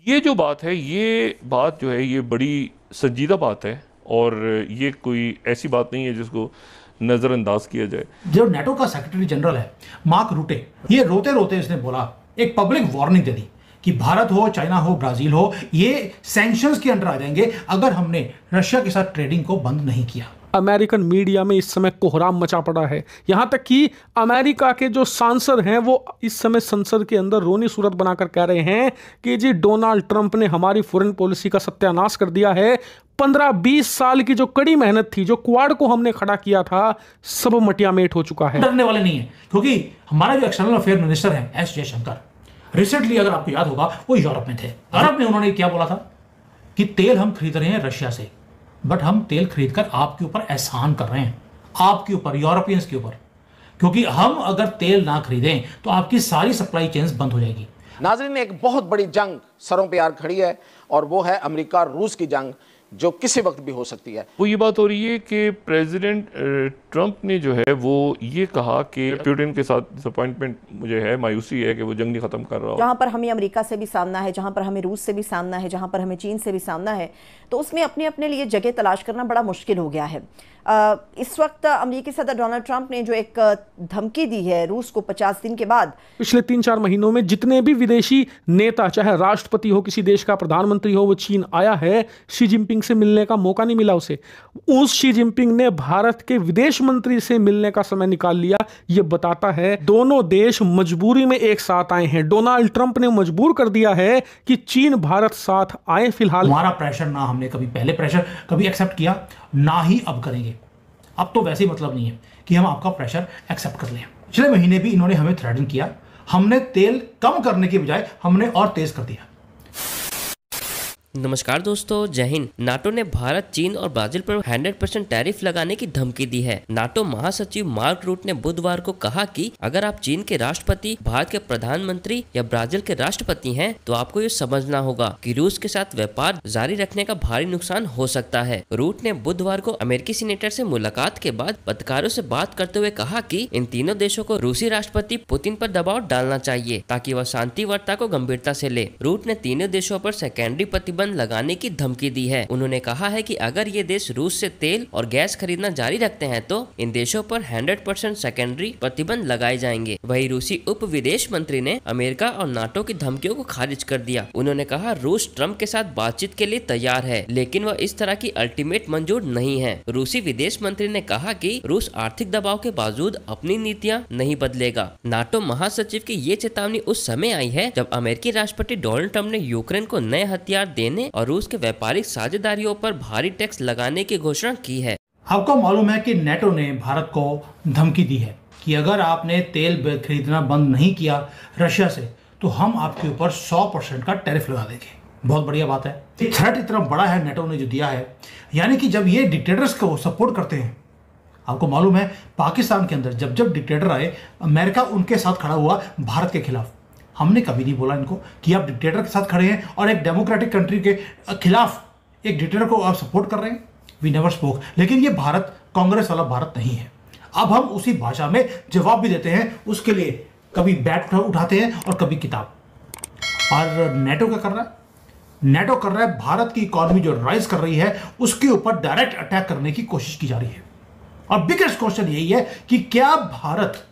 ये जो बात है, ये बात जो है ये बड़ी संजीदा बात है और ये कोई ऐसी बात नहीं है जिसको नज़रअंदाज किया जाए। जो नेटो का सेक्रेटरी जनरल है मार्क रूटे, ये रोते रोते इसने बोला, एक पब्लिक वार्निंग दे दी कि भारत हो, चाइना हो, ब्राजील हो, ये सैंक्शंस के अंडर आ जाएंगे अगर हमने रशिया के साथ ट्रेडिंग को बंद नहीं किया। अमेरिकन मीडिया में इस समय कोहराम मचा पड़ा है। यहां तक कि अमेरिका के जो सांसद हैं वो इस समय संसद के अंदर रोनी सूरत बनाकर कह रहे हैं कि जी डोनाल्ड ट्रंप ने हमारी फॉरेन पॉलिसी का सत्यानाश कर दिया है। 15-20 साल की जो कड़ी मेहनत थी, जो क्वाड को हमने खड़ा किया था, सब मटिया मेट हो चुका है। डरने वाले नहीं है, क्योंकि हमारा जो एक्सटर्नल अफेयर मिनिस्टर है एस जयशंकर, रिसेंटली अगर आपको याद होगा वो यूरोप में थे। यूरोप में उन्होंने क्या बोला था कि तेल हम खरीद रहे हैं रशिया से, बट हम तेल खरीदकर आपके ऊपर एहसान कर रहे हैं, आपके ऊपर, यूरोपियंस के ऊपर, क्योंकि हम अगर तेल ना खरीदें तो आपकी सारी सप्लाई चेन्स बंद हो जाएगी। नाज़रीन, एक बहुत बड़ी जंग सरों पे यार खड़ी है और वो है अमेरिका रूस की जंग, जो किसी वक्त भी हो सकती है। वो ये बात हो रही है कि प्रेसिडेंट ट्रंप ने जो है वो ये कहा कि पुतिन के साथ डिसअपॉइंटमेंट मुझे है, मायूसी है कि वो जंग नहीं खत्म कर रहा हो। जहाँ पर हमें अमेरिका से भी सामना है, जहाँ पर हमें रूस से भी सामना है, जहाँ पर हमें चीन से भी सामना है, तो उसमें अपने अपने लिए जगह तलाश करना बड़ा मुश्किल हो गया है। इस वक्त अमेरिकी सदर डोनाल्ड ट्रंप ने जो एक धमकी दी है रूस को 50 दिन के बाद, पिछले 3-4 महीनों में जितने भी विदेशी नेता, चाहे राष्ट्रपति हो, किसी देश का प्रधानमंत्री हो, वो चीन आया है, शी जिनपिंग से मिलने का मौका नहीं मिला उसे। उस शी जिनपिंग ने भारत के विदेश मंत्री से मिलने का समय निकाल लिया। ये बताता है दोनों देश मजबूरी में एक साथ आए हैं। डोनाल्ड ट्रंप ने मजबूर कर दिया है कि चीन भारत साथ आए। फिलहाल हमारा प्रेशर ना हमने कभी पहले प्रेशर कभी एक्सेप्ट किया, ना ही अब करेंगे। अब तो वैसे ही मतलब नहीं है कि हम आपका प्रेशर एक्सेप्ट कर लें। पिछले महीने भी इन्होंने हमें थ्रेटन किया, हमने तेल कम करने के बजाय हमने और तेज कर दिया। नमस्कार दोस्तों, जय हिंद। नाटो ने भारत, चीन और ब्राजील पर 100% टैरिफ लगाने की धमकी दी है। नाटो महासचिव मार्क रूट ने बुधवार को कहा कि अगर आप चीन के राष्ट्रपति, भारत के प्रधानमंत्री या ब्राजील के राष्ट्रपति हैं, तो आपको ये समझना होगा कि रूस के साथ व्यापार जारी रखने का भारी नुकसान हो सकता है। रूट ने बुधवार को अमेरिकी सीनेटर से मुलाकात के बाद पत्रकारों से बात करते हुए कहा कि इन तीनों देशों को रूसी राष्ट्रपति पुतिन पर दबाव डालना चाहिए ताकि वह शांति वार्ता को गंभीरता से ले। रूट ने तीनों देशों पर सेकेंडरी प्रतिबंध लगाने की धमकी दी है। उन्होंने कहा है कि अगर ये देश रूस से तेल और गैस खरीदना जारी रखते हैं तो इन देशों पर 100% सेकेंडरी प्रतिबंध लगाए जाएंगे। वहीं रूसी उप विदेश मंत्री ने अमेरिका और नाटो की धमकियों को खारिज कर दिया। उन्होंने कहा रूस ट्रंप के साथ बातचीत के लिए तैयार है, लेकिन वह इस तरह की अल्टीमेट मंजूर नहीं है। रूसी विदेश मंत्री ने कहा कि रूस आर्थिक दबाव के बावजूद अपनी नीतियां नहीं बदलेगा। नाटो महासचिव की ये चेतावनी उस समय आई है जब अमेरिकी राष्ट्रपति डोनाल्ड ट्रंप ने यूक्रेन को नए हथियार देने और रूस के व्यापारिक साझेदारियों पर भारी टैक्स लगाने की घोषणा की है। आपको मालूम है कि नेटो ने भारत को धमकी दी है कि अगर आपने तेल खरीदना बंद नहीं किया रशिया से तो हम आपके ऊपर 100% का टैरिफ लगा देंगे। बहुत बढ़िया बात है। थ्रेट इतना बड़ा है नेटो ने जो दिया है, यानी कि जब ये डिक्टेटर्स को सपोर्ट करते हैं, आपको मालूम है पाकिस्तान के अंदर जब जब डिक्टेटर आए, अमेरिका उनके साथ खड़ा हुआ भारत के खिलाफ। हमने कभी नहीं बोला इनको कि आप डिक्टेटर के साथ खड़े हैं और एक डेमोक्रेटिक कंट्री के खिलाफ एक डिक्टेटर को आप सपोर्ट कर रहे हैं। We never spoke. लेकिन ये भारत कांग्रेस वाला भारत नहीं है। अब हम उसी भाषा में जवाब भी देते हैं, उसके लिए कभी बैट उठाते हैं और कभी किताब। और नेटो क्या कर रहा है? नेटो कर रहा है भारत की इकोनॉमी जो राइज कर रही है उसके ऊपर डायरेक्ट अटैक करने की कोशिश की जा रही है। और बिगेस्ट क्वेश्चन यही है कि क्या भारत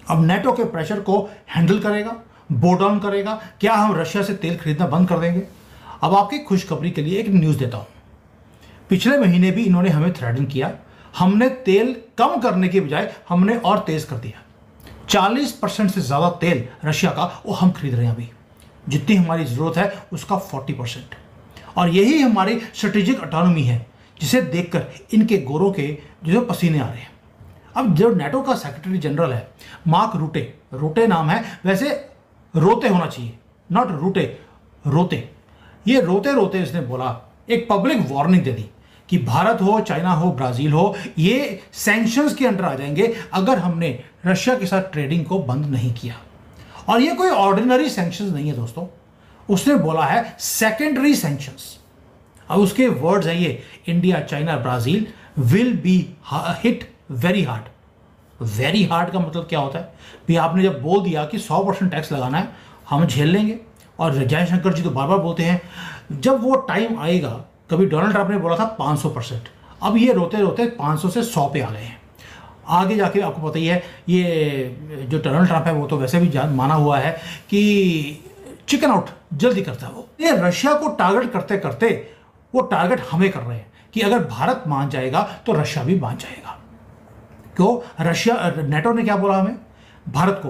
अब नेटो के प्रेशर को हैंडल करेगा, बो डाउन करेगा? क्या हम रशिया से तेल खरीदना बंद कर देंगे? अब आपकी खुशखबरी के लिए एक न्यूज़ देता हूं। पिछले महीने भी इन्होंने हमें थ्रेटन किया, हमने तेल कम करने के बजाय हमने और तेज कर दिया। 40% से ज़्यादा तेल रशिया का वो हम खरीद रहे हैं अभी, जितनी हमारी ज़रूरत है उसका 40%। और यही हमारी स्ट्रेटेजिक ऑटोनॉमी है जिसे देखकर इनके गोरों के जो पसीने आ रहे हैं। अब जो नेटो का सेक्रेटरी जनरल है मार्क रूटे, रूटे नाम है, वैसे रोते होना चाहिए, नॉट रूटे, रोते। ये रोते रोते इसने बोला, एक पब्लिक वार्निंग दे दी कि भारत हो, चाइना हो, ब्राजील हो, ये सैंक्शंस के अंडर आ जाएंगे अगर हमने रशिया के साथ ट्रेडिंग को बंद नहीं किया। और ये कोई ऑर्डिनरी सैंक्शंस नहीं है दोस्तों, उसने बोला है सेकेंडरी सैंक्शंस। अब उसके वर्ड्स हैं ये, India, China, Brazil will be hit very hard. Very hard का मतलब क्या होता है? भी आपने जब बोल दिया कि 100% टैक्स लगाना है, हम झेल लेंगे और जयशंकर जी तो बार बार बोलते हैं, जब वो टाइम आएगा, कभी डोनाल्ड ट्रंप ने बोला था 500%, अब ये रोते रोते 500 से 100 पे आ गए हैं। आगे जाके आपको पता ही है, ये जो डोनाल्ड ट्रंप है वो तो वैसे भी माना हुआ है कि चिकन आउट जल्दी करता है वो। ये रशिया को टारगेट करते करते वो टारगेट हमें कर रहे हैं कि अगर भारत मान जाएगा तो रशिया भी मान जाएगा। क्यों? रशिया, नेटो ने क्या बोला हमें, भारत को,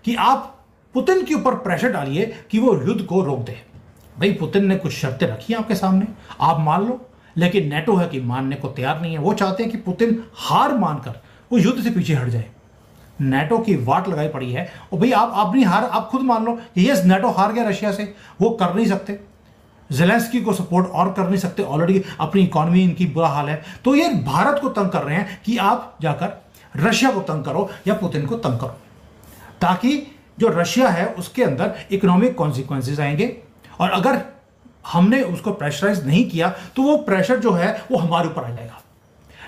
कि आप पुतिन के ऊपर प्रेशर डालिए कि वो युद्ध को रोक दे। भाई पुतिन ने कुछ शर्तें रखी हैं आपके सामने, आप मान लो, लेकिन नेटो है कि मानने को तैयार नहीं है। वो चाहते हैं कि पुतिन हार मानकर वो युद्ध से पीछे हट जाए। नेटो की वाट लगाई पड़ी है, और भाई आप नहीं हार, आप खुद मान लो कि यस नेटो हार गया रशिया से, वो कर नहीं सकते, ज़ेलेंस्की को सपोर्ट और कर नहीं सकते, ऑलरेडी अपनी इकोनॉमी इनकी बुरा हाल है। तो ये भारत को तंग कर रहे हैं कि आप जाकर रशिया को तंग करो या पुतिन को तंग करो, ताकि जो रशिया है उसके अंदर इकोनॉमिक कॉन्सिक्वेंसेस आएंगे, और अगर हमने उसको प्रेशराइज नहीं किया तो वो प्रेशर जो है वो हमारे ऊपर आ जाएगा।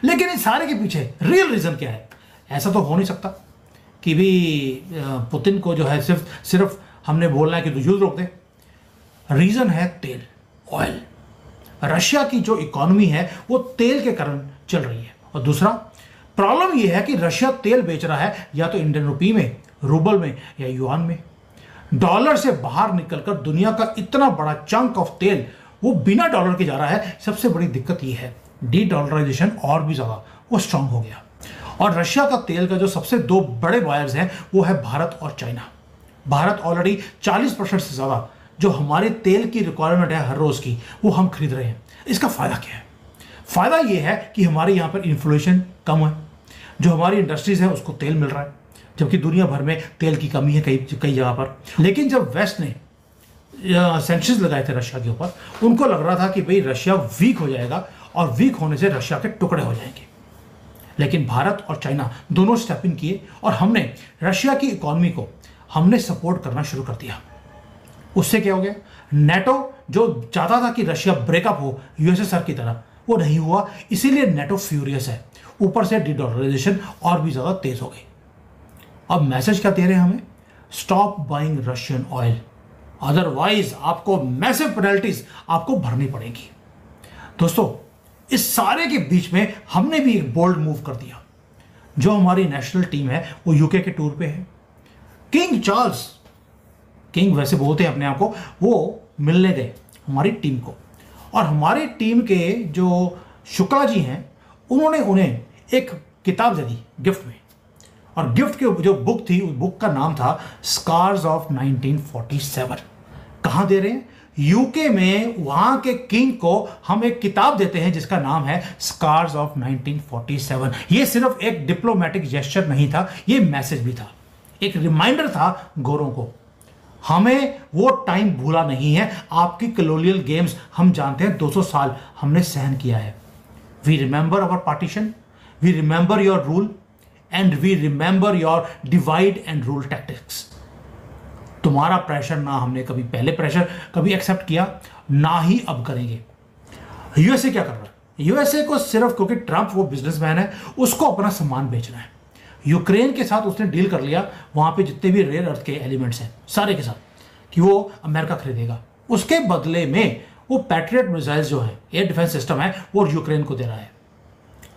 लेकिन इस सारे के पीछे रियल रीजन क्या है? ऐसा तो हो नहीं सकता कि भी पुतिन को जो है सिर्फ हमने बोलना है कि तू युद्ध रोक दे। रीजन है तेल, ऑयल। रशिया की जो इकोनॉमी है वो तेल के कारण चल रही है। और दूसरा प्रॉब्लम ये है कि रशिया तेल बेच रहा है या तो इंडियन रुपी में, रूबल में या युआन में। डॉलर से बाहर निकलकर दुनिया का इतना बड़ा चंक ऑफ तेल वो बिना डॉलर के जा रहा है। सबसे बड़ी दिक्कत ये है, डी डॉलराइजेशन और भी ज़्यादा वो स्ट्रांग हो गया। और रशिया का तेल का जो सबसे दो बड़े बायर्स हैं वो है भारत और चाइना। भारत ऑलरेडी 40% से ज़्यादा जो हमारे तेल की रिक्वायरमेंट है हर रोज़ की, वो हम खरीद रहे हैं। इसका फ़ायदा क्या है? फ़ायदा ये है कि हमारे यहाँ पर इन्फ्लेशन कम है, जो हमारी इंडस्ट्रीज़ है उसको तेल मिल रहा है, जबकि दुनिया भर में तेल की कमी है कई जगह पर। लेकिन जब वेस्ट ने सैंक्शंस लगाए थे रशिया के ऊपर, उनको लग रहा था कि भाई रशिया वीक हो जाएगा और वीक होने से रशिया के टुकड़े हो जाएंगे। लेकिन भारत और चाइना दोनों स्टेप इन किए और हमने रशिया की इकोनॉमी को हमने सपोर्ट करना शुरू कर दिया। उससे क्या हो गया? नेटो जो चाहता था कि रशिया ब्रेकअप हो यूएसएसआर की तरह, वो नहीं हुआ, इसीलिए नेटो फ्यूरियस है। ऊपर से डीडॉलराइजेशन और भी ज़्यादा तेज हो गई। अब मैसेज क्या दे रहे हैं हमें? Stop buying Russian oil, otherwise आपको मैसिव पेनल्टीज आपको भरनी पड़ेगी। दोस्तों, इस सारे के बीच में हमने भी एक बोल्ड मूव कर दिया। जो हमारी नेशनल टीम है वो यूके के टूर पे है। किंग चार्ल्स, किंग वैसे बोलते हैं अपने आप को, वो मिलने गए हमारी टीम को, और हमारी टीम के जो शुक्ला जी हैं उन्होंने उन्हें एक किताब दे दी गिफ्ट में। और गिफ्ट की जो बुक थी, उस बुक का नाम था स्कार्स ऑफ 1947। कहाँ दे रहे हैं? यूके में। वहां के किंग को हम एक किताब देते हैं जिसका नाम है स्कार्स ऑफ 1947। ये सिर्फ एक डिप्लोमेटिक जेस्चर नहीं था, ये मैसेज भी था, एक रिमाइंडर था गोरों को। हमें वो टाइम भूला नहीं है। आपकी कॉलोनियल गेम्स हम जानते हैं, 200 साल हमने सहन किया है। We remember our partition, we remember your rule, and we remember your divide and rule tactics. तुम्हारा प्रेशर ना हमने कभी पहले प्रेशर कभी एक्सेप्ट किया, ना ही अब करेंगे। यूएसए क्या कर रहा है? यूएसए को सिर्फ क्योंकि ट्रंप वो बिजनेसमैन है, उसको अपना सामान बेचना है। यूक्रेन के साथ उसने डील कर लिया, वहां पे जितने भी रेयर अर्थ के एलिमेंट्स हैं सारे के साथ, कि वो अमेरिका खरीदेगा। उसके बदले में वो पैट्रियट मिसाइल्स जो है, एयर डिफेंस सिस्टम है, वो यूक्रेन को दे रहा है।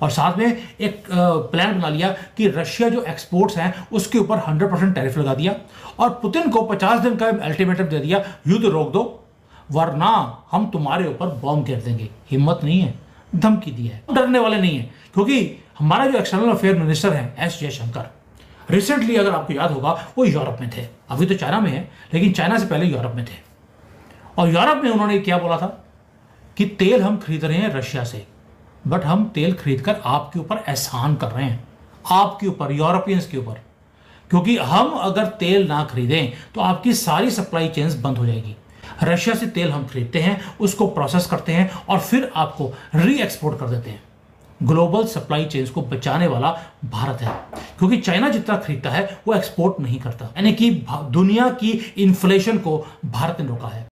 और साथ में एक प्लान बना लिया कि रशिया जो एक्सपोर्ट्स हैं उसके ऊपर 100% टैरिफ लगा दिया, और पुतिन को 50 दिन का अल्टीमेटम दे दिया, युद्ध रोक दो वरना हम तुम्हारे ऊपर बॉम्ब गिर देंगे। हिम्मत नहीं है, धमकी दी है। डरने वाले नहीं है, क्योंकि हमारा जो एक्सटर्नल अफेयर मिनिस्टर है एस जयशंकर, रिसेंटली अगर आपको याद होगा वो यूरोप में थे। अभी तो चाइना में है, लेकिन चाइना से पहले यूरोप में थे। और यूरोप में उन्होंने क्या बोला था कि तेल हम खरीद रहे हैं रशिया से, बट हम तेल खरीदकर आपके ऊपर एहसान कर रहे हैं, आपके ऊपर, यूरोपियंस के ऊपर, क्योंकि हम अगर तेल ना खरीदें तो आपकी सारी सप्लाई चेन्स बंद हो जाएगी। रशिया से तेल हम खरीदते हैं, उसको प्रोसेस करते हैं और फिर आपको री एक्सपोर्ट कर देते हैं। ग्लोबल सप्लाई चेन्स को बचाने वाला भारत है, क्योंकि चाइना जितना खरीदता है वो एक्सपोर्ट नहीं करता। यानी कि दुनिया की इन्फ्लेशन को भारत ने रोका है।